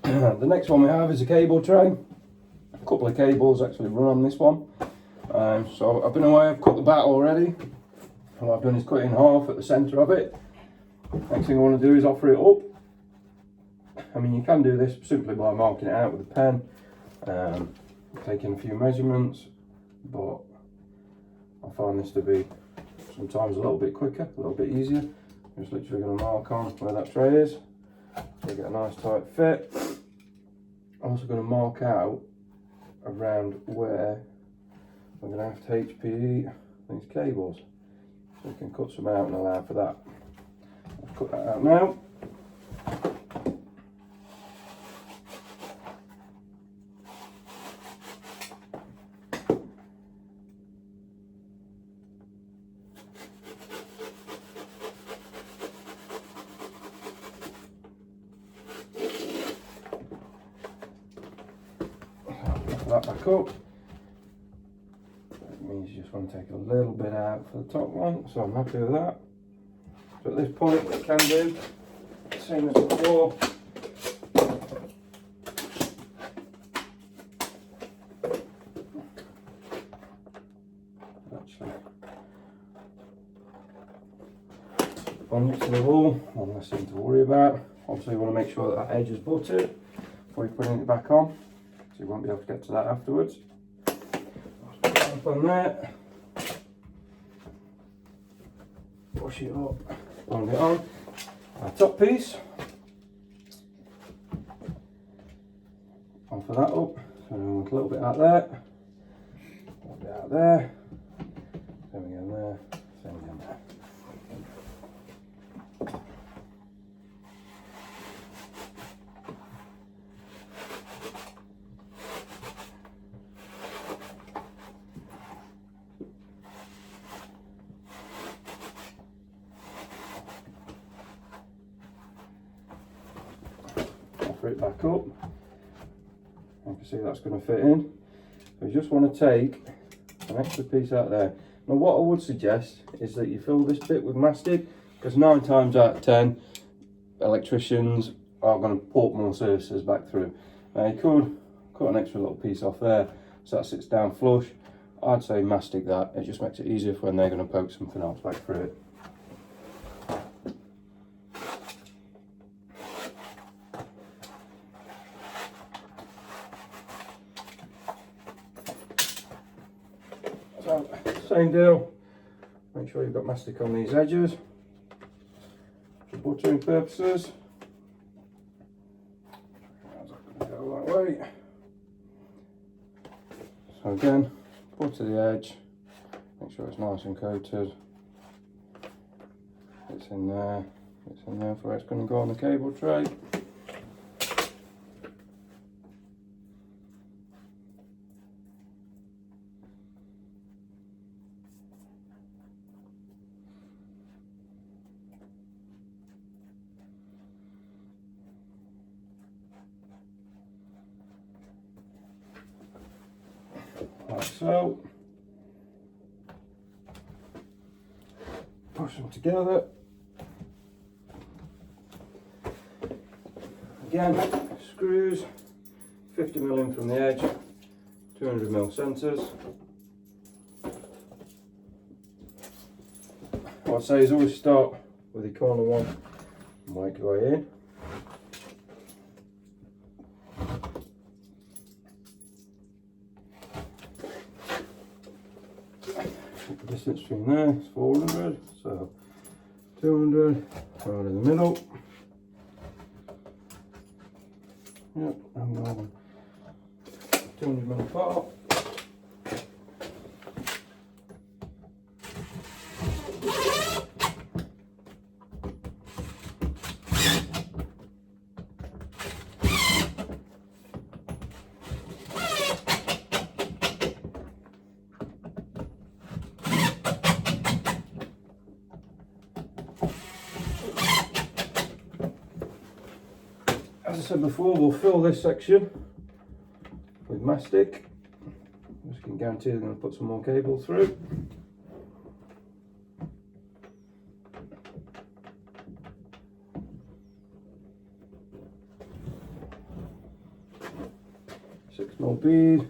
The next one we have is a cable tray. A couple of cables actually run on this one. So I've been away, I've cut the batt already. What I've done is cut it in half at the centre of it. Next thing I want to do is offer it up. I mean, you can do this simply by marking it out with a pen, taking a few measurements, but I find this to be sometimes a little bit quicker, a little bit easier. I'm just literally going to mark on where that tray is, so you get a nice tight fit. I'm also going to mark out around where I'm going to have to HPE these cables, so you can cut some out and allow for that. I'll cut that out now. That back up. That means you just want to take a little bit out for the top one, so I'm happy with that. So at this point, what you can do, same as before, actually bond it to the wall, one less thing to worry about. Obviously, you want to make sure that edge is buttered before you're putting it back on, so you won't be able to get to that afterwards. I'll put that up on there, push it up, bond it on. Our top piece, offer that up, so we want a little bit out there, a little bit out there, same again there, same again there. Offer it back up. You can see that's going to fit in. So you just want to take an extra piece out there. Now what I would suggest is that you fill this bit with mastic, because 9 times out of 10 electricians are going to port more surfaces back through. Now you could cut an extra little piece off there so that sits down flush. I'd say mastic that, it just makes it easier for when they're going to poke something else back through it. So, same deal, make sure you've got mastic on these edges for buttering purposes. How's that going to go that way? So again, butter the edge, make sure it's nice and coated. It's in there for where it's going to go on the cable tray. Like so. Push them together. Again, screws, 50mm in from the edge, 200mm centres. What I'd say is always start with the corner one and work your way in. The distance between there is 400, so 200, right in the middle. Yep, I'm going 200mm apart. As I said before, we'll fill this section with mastic. Just can guarantee they're going to put some more cable through. 6mm bead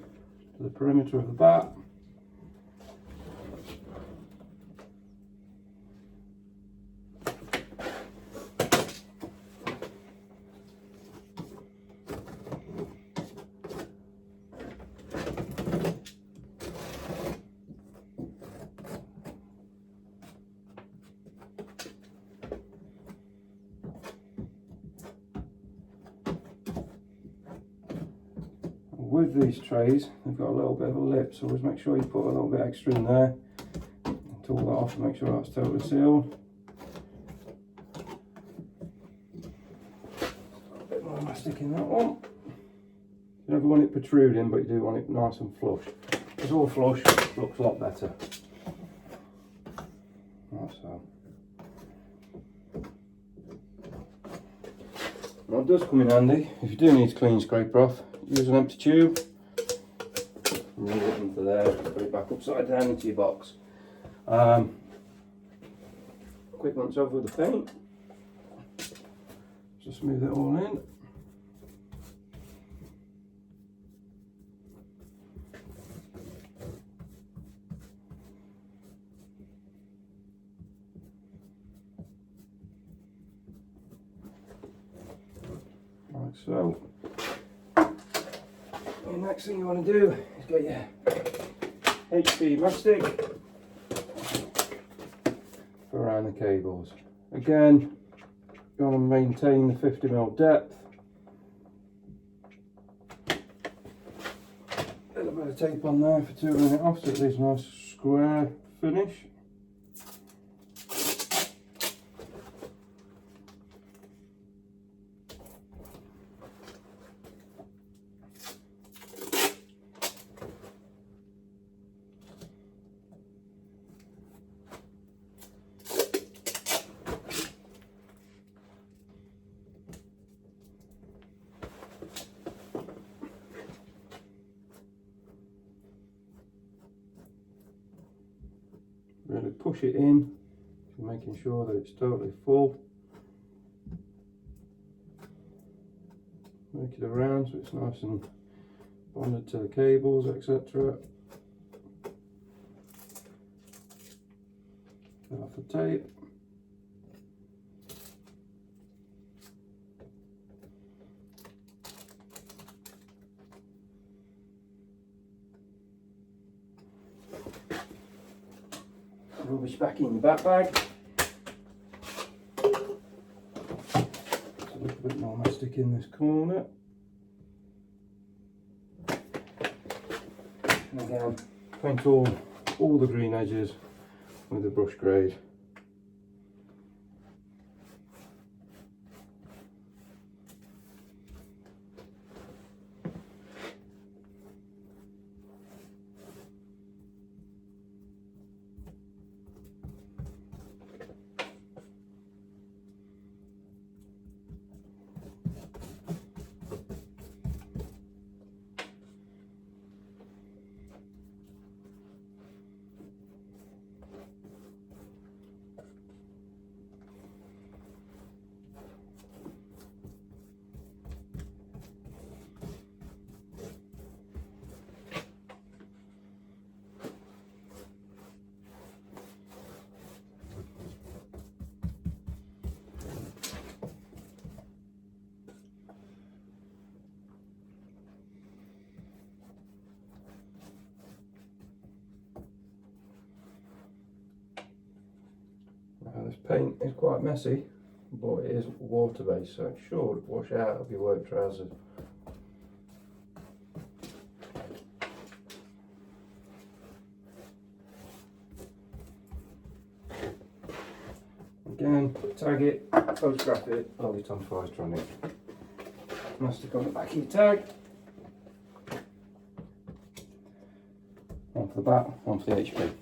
to the perimeter of the bat. With these trays, they've got a little bit of a lip, so always make sure you put a little bit extra in there and tool that off to make sure that's totally sealed. A bit more mastic in that one. You never want it protruding, but you do want it nice and flush. If it's all flush, it looks a lot better. Like so. Now it does come in handy if you do need to clean scraper off. Use an empty tube, remove it into there, put it back upside down into your box. Quick once over with the paint, just smooth it all in. Like so. The next thing you want to do is get your HP mastic for around the cables. Again, you want to maintain the 50mm depth. A little bit of tape on there for tooling it off so it leaves a nice square finish. Really push it in, making sure that it's totally full. Make it around so it's nice and bonded to the cables, etc. Get off the tape. Rubbish back in the bat bag. A little bit more mastic in this corner. And again, paint all the green edges with the brush grade. Now this paint is quite messy, but it is water based, so it should wash out of your work trousers. Again, tag it, photograph it, hold it on Firestopping. Mastic on the back of your tag. One for the bat, one for the HP.